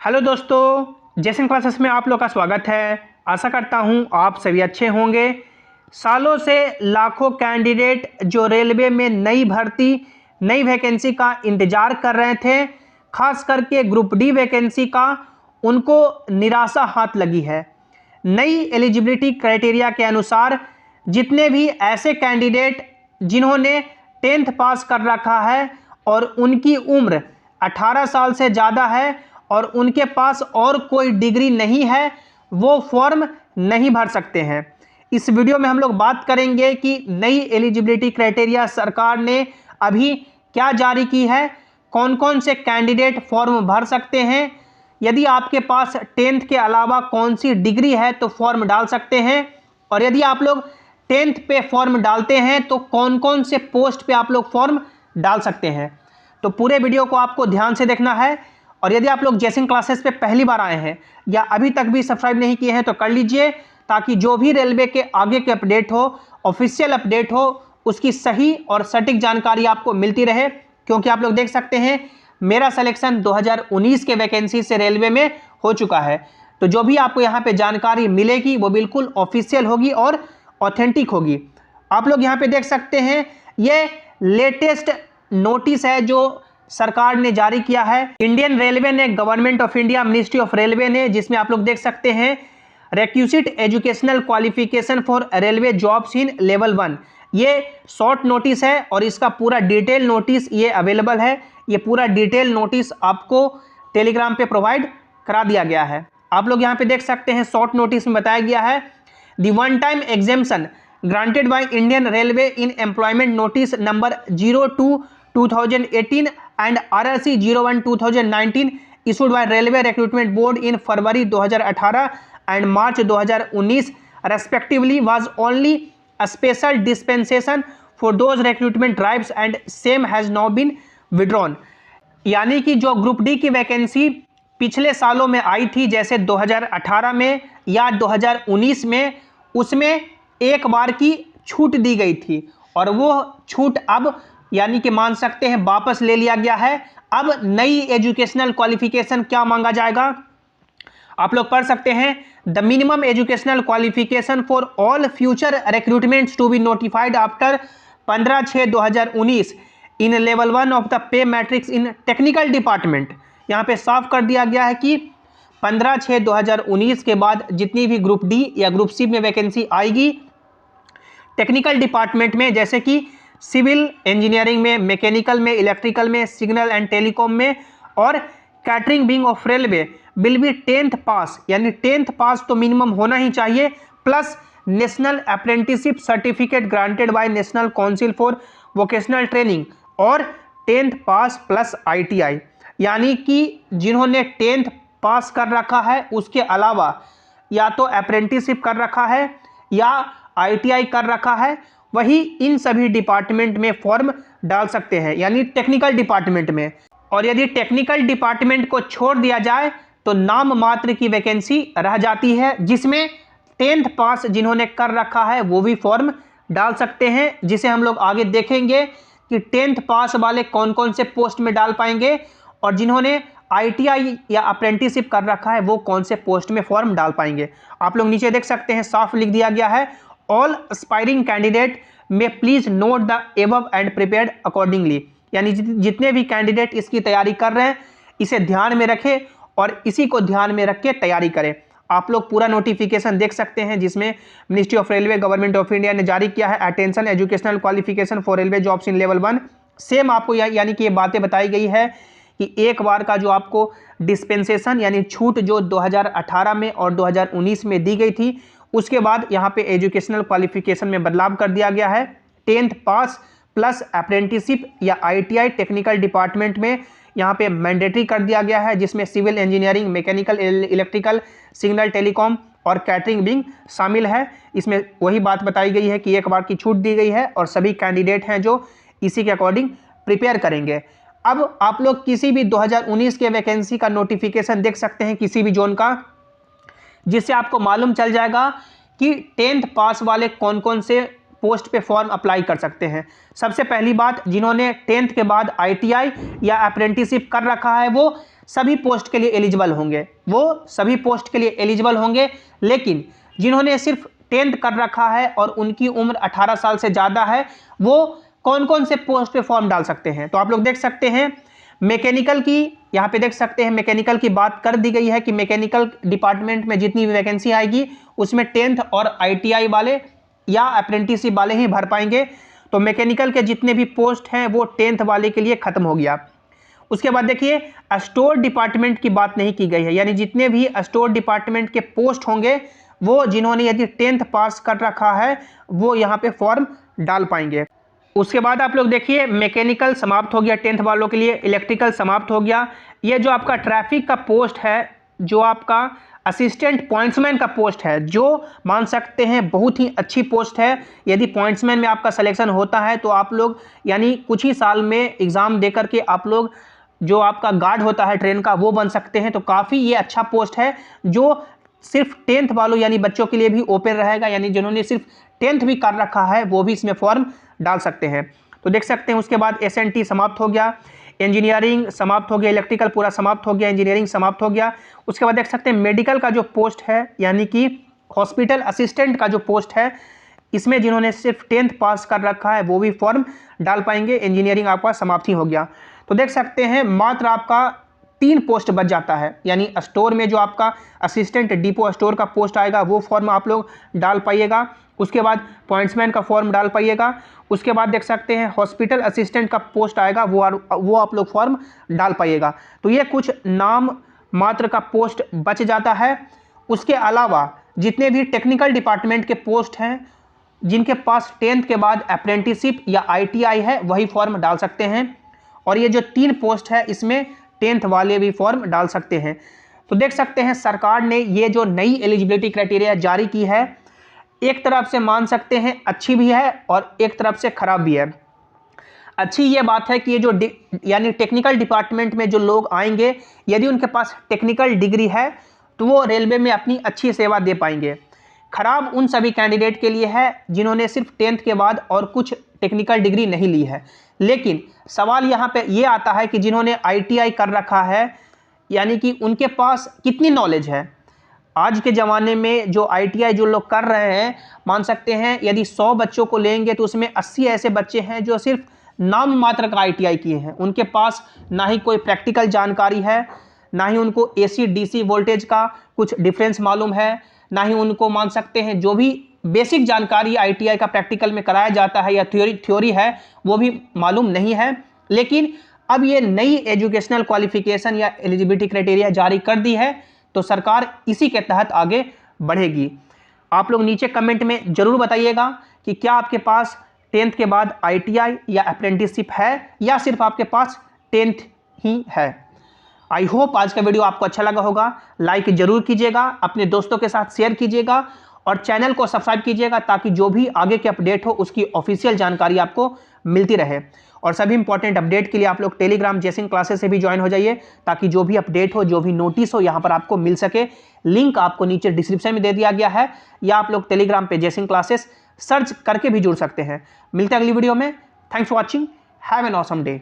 Hello दोस्तों, जैसन classes में आप लोग का स्वागत है। आशा करता हूं आप सभी अच्छे होंगे। सालों से लाखों कैंडिडेट जो रेलवे में नई भर्ती नई वैकेंसी का इंतजार कर रहे थे, खास करके ग्रुप डी वैकेंसी का, उनको निराशा हाथ लगी है। नई एलिजिबिलिटी क्राइटेरिया के अनुसार जितने भी ऐसे कैंडिडेट जिन्होंने 10th पास कर रखा है और उनकी उम्र 18 साल से ज़्यादा है और उनके पास और कोई डिग्री नहीं है, वो फॉर्म नहीं भर सकते हैं। इस वीडियो में हम लोग बात करेंगे कि नई एलिजिबिलिटी क्राइटेरिया सरकार ने अभी क्या जारी की है, कौन कौन से कैंडिडेट फॉर्म भर सकते हैं, यदि आपके पास 10th के अलावा कौन सी डिग्री है तो फॉर्म डाल सकते हैं, और यदि आप लोग 10th पे फॉर्म डालते हैं तो कौन कौन से पोस्ट पे आप लोग फॉर्म डाल सकते हैं। तो पूरे वीडियो को आपको ध्यान से देखना है। और यदि आप लोग जैसिंग क्लासेस पे पहली बार आए हैं या अभी तक भी सब्सक्राइब नहीं किए हैं तो कर लीजिए, ताकि जो भी रेलवे के आगे के अपडेट हो, ऑफिशियल अपडेट हो, उसकी सही और सटीक जानकारी आपको मिलती रहे। क्योंकि आप लोग देख सकते हैं मेरा सिलेक्शन 2019 के वैकेंसी से रेलवे में हो चुका है, तो जो भी आपको यहाँ पे जानकारी मिलेगी वो बिल्कुल ऑफिशियल होगी और ऑथेंटिक होगी। आप लोग यहाँ पे देख सकते हैं ये लेटेस्ट नोटिस है जो सरकार ने जारी किया है। इंडियन रेलवे ने, government of India, ministry of railway ने, जिसमें आप लोग देख सकते हैं requisite educational qualification for railway jobs in level 1। ये शॉर्ट नोटिस है और इसका पूरा डिटेल नोटिस ये अवेलेबल है। ये पूरा डिटेल नोटिस आपको टेलीग्राम पे प्रोवाइड करा दिया गया है। आप लोग यहाँ पे देख सकते हैं शॉर्ट नोटिस में बताया गया है the one time exemption granted by Indian railway in employment notice number 02/2018 and RRC 01/2019 issued by Railway Recruitment Board in February 2018 and March 2019 respectively was only a special dispensation for those recruitment drives and same has now been withdrawn। यानी कि जो group D की vacancy पिछले सालों में आई थी, जैसे 2018 में या 2019 में, उसमें एक बार की छूट दी गई थी और वो छूट अब यानी कि मान सकते हैं वापस ले लिया गया है। अब नई एजुकेशनल क्वालिफिकेशन क्या मांगा जाएगा, आप लोग पढ़ सकते हैं। The minimum educational qualification for all future recruitments to be notified after 15/6/2019 in level 1 of the pay matrix in technical department. यहाँ पे साफ कर दिया गया है कि 15/6/2019 के बाद जितनी भी ग्रुप डी या ग्रुप सी में वैकेंसी आएगी टेक्निकल डिपार्टमेंट में, जैसे कि सिविल इंजीनियरिंग में, मैकेनिकल में, इलेक्ट्रिकल में, सिग्नल एंड टेलीकॉम में, और catering wing of railway will be 10th पास, यानी 10th पास तो मिनिमम होना ही चाहिए, plus national apprenticeship certificate granted by national council for vocational training, और 10th पास प्लस ITI। यानी कि जिन्होंने 10th पास कर रखा है उसके अलावा या तो अप्रेंटिसशिप कर रखा है या ITI कर रखा है, वही इन सभी डिपार्टमेंट में फॉर्म डाल सकते हैं, यानी टेक्निकल डिपार्टमेंट में। और यदि टेक्निकल डिपार्टमेंट को छोड़ दिया जाए तो नाम मात्र की वैकेंसी रह जाती है, जिसमें 10th पास जिन्होंने कर रखा है वो भी फॉर्म डाल सकते हैं, जिसे हम लोग आगे देखेंगे कि 10th पास वाले कौन कौन से पोस्ट में डाल पाएंगे और जिन्होंने ITI या अप्रेंटिसशिप कर रखा है वो कौन से पोस्ट में फॉर्म डाल पाएंगे। आप लोग नीचे देख सकते हैं साफ लिख दिया गया है, ऑल एस्पायरिंग कैंडिडेट में please note the above and prepared accordingly. यानी जितने भी कैंडिडेट इसकी तैयारी कर रहे हैं इसे ध्यान में रखें और इसी को ध्यान में रख के तैयारी करें। आप लोग पूरा नोटिफिकेशन देख सकते हैं जिसमें ministry of railway, government of India ने जारी किया है attention educational qualification for railway jobs in level 1। Same आपको यानी कि ये बातें बताई गई है कि एक बार का जो आपको डिस्पेंसेशन यानी छूट जो 2018 में और 2019 में दी गई थी, उसके बाद यहाँ पे एजुकेशनल क्वालिफिकेशन में बदलाव कर दिया गया है। 10th पास प्लस अप्रेंटिसशिप या ITI टेक्निकल डिपार्टमेंट में यहाँ पे मैंडेटरी कर दिया गया है, जिसमें civil engineering, mechanical, electrical, signal, telecom और कैटरिंग विंग शामिल है। इसमें वही बात बताई गई है कि एक बार की छूट दी गई है और सभी कैंडिडेट हैं जो इसी के अकॉर्डिंग प्रिपेयर करेंगे। अब आप लोग किसी भी 2019 के वैकेंसी का नोटिफिकेशन देख सकते हैं किसी भी जोन का, जिससे आपको मालूम चल जाएगा कि 10th पास वाले कौन कौन से पोस्ट पे फॉर्म अप्लाई कर सकते हैं। सबसे पहली बात, जिन्होंने 10th के बाद ITI या अप्रेंटिसशिप कर रखा है वो सभी पोस्ट के लिए एलिजिबल होंगे, वो सभी पोस्ट के लिए एलिजिबल होंगे। लेकिन जिन्होंने सिर्फ 10th कर रखा है और उनकी उम्र 18 साल से ज़्यादा है, वो कौन कौन से पोस्ट पे फॉर्म डाल सकते हैं? तो आप लोग देख सकते हैं मैकेनिकल की, यहाँ पे देख सकते हैं मैकेनिकल की बात कर दी गई है कि मैकेनिकल डिपार्टमेंट में जितनी भी वैकेंसी आएगी उसमें 10th और ITI वाले या अप्रेंटिसशिप वाले ही भर पाएंगे। तो मैकेनिकल के जितने भी पोस्ट हैं वो 10th वाले के लिए खत्म हो गया। उसके बाद देखिए स्टोर डिपार्टमेंट की बात नहीं की गई है, यानी जितने भी स्टोर डिपार्टमेंट के पोस्ट होंगे वो जिन्होंने यदि 10th पास कर रखा है वो यहाँ पे फॉर्म डाल पाएंगे। उसके बाद आप लोग देखिए मैकेनिकल समाप्त हो गया 10th वालों के लिए, इलेक्ट्रिकल समाप्त हो गया। ये जो आपका ट्रैफिक का पोस्ट है, जो आपका असिस्टेंट पॉइंट्समैन का पोस्ट है, जो मान सकते हैं बहुत ही अच्छी पोस्ट है। यदि पॉइंट्समैन में आपका सिलेक्शन होता है तो आप लोग यानी कुछ ही साल में एग्ज़ाम दे करके आप लोग जो आपका गार्ड होता है ट्रेन का वो बन सकते हैं। तो काफ़ी ये अच्छा पोस्ट है जो सिर्फ 10th वालों यानी बच्चों के लिए भी ओपन रहेगा, यानी जिन्होंने सिर्फ 10th भी कर रखा है वो भी इसमें फॉर्म डाल सकते हैं। तो देख सकते हैं उसके बाद SNT समाप्त हो गया, इंजीनियरिंग समाप्त हो गया, इलेक्ट्रिकल पूरा समाप्त हो गया, इंजीनियरिंग समाप्त हो गया। उसके बाद देख सकते हैं मेडिकल का जो पोस्ट है यानी कि हॉस्पिटल असिस्टेंट का जो पोस्ट है, इसमें जिन्होंने सिर्फ 10th पास कर रखा है वो भी फॉर्म डाल पाएंगे। इंजीनियरिंग आपका समाप्ति हो गया। तो देख सकते हैं मात्र आपका 3 पोस्ट बच जाता है, यानी स्टोर में जो आपका असिस्टेंट डिपो स्टोर का पोस्ट आएगा वो फॉर्म आप लोग डाल पाइएगा। उसके बाद पॉइंट्समैन का फॉर्म डाल पाइएगा। उसके बाद देख सकते हैं हॉस्पिटल असिस्टेंट का पोस्ट आएगा वो आप लोग फॉर्म डाल पाइएगा। तो ये कुछ नाम मात्र का पोस्ट बच जाता है। उसके अलावा जितने भी टेक्निकल डिपार्टमेंट के पोस्ट हैं जिनके पास 10th के बाद अप्रेंटिसशिप या ITI है वही फॉर्म डाल सकते हैं। और ये जो 3 पोस्ट है इसमें 10th वाले भी फॉर्म डाल सकते हैं। तो देख सकते हैं सरकार ने ये जो नई एलिजिबिलिटी क्राइटेरिया जारी की है एक तरफ से मान सकते हैं अच्छी भी है और एक तरफ से खराब भी है। अच्छी ये बात है कि ये जो यानी टेक्निकल डिपार्टमेंट में जो लोग आएंगे यदि उनके पास टेक्निकल डिग्री है तो वो रेलवे में अपनी अच्छी सेवा दे पाएंगे। खराब उन सभी कैंडिडेट के लिए है जिन्होंने सिर्फ 10th के बाद और कुछ टेक्निकल डिग्री नहीं ली है। लेकिन सवाल यहाँ पे ये आता है कि जिन्होंने ITI कर रखा है यानी कि उनके पास कितनी नॉलेज है। आज के ज़माने में जो ITI जो लोग कर रहे हैं मान सकते हैं यदि 100 बच्चों को लेंगे तो उसमें 80 ऐसे बच्चे हैं जो सिर्फ नाम मात्र का ITI किए हैं। उनके पास ना ही कोई प्रैक्टिकल जानकारी है, ना ही उनको AC DC वोल्टेज का कुछ डिफरेंस मालूम है, ना ही उनको मान सकते हैं जो भी बेसिक जानकारी ITI का प्रैक्टिकल में कराया जाता है या थ्योरी है वो भी मालूम नहीं है। लेकिन अब ये नई एजुकेशनल क्वालिफिकेशन या एलिजिबिलिटी क्राइटेरिया जारी कर दी है तो सरकार इसी के तहत आगे बढ़ेगी। आप लोग नीचे कमेंट में ज़रूर बताइएगा कि क्या आपके पास 10th के बाद ITI या अप्रेंटिसशिप है या सिर्फ आपके पास 10th ही है। आई होप आज का वीडियो आपको अच्छा लगा होगा। लाइक ज़रूर कीजिएगा, अपने दोस्तों के साथ शेयर कीजिएगा और चैनल को सब्सक्राइब कीजिएगा ताकि जो भी आगे के अपडेट हो उसकी ऑफिशियल जानकारी आपको मिलती रहे। और सभी इंपॉर्टेंट अपडेट के लिए आप लोग टेलीग्राम जयसिंह क्लासेस से भी ज्वाइन हो जाइए ताकि जो भी अपडेट हो जो भी नोटिस हो यहाँ पर आपको मिल सके। लिंक आपको नीचे डिस्क्रिप्शन में दे दिया गया है या आप लोग टेलीग्राम पे जयसिंह क्लासेस सर्च करके भी जुड़ सकते हैं। मिलते हैं अगली वीडियो में। Thanks for watching. Have an awesome day.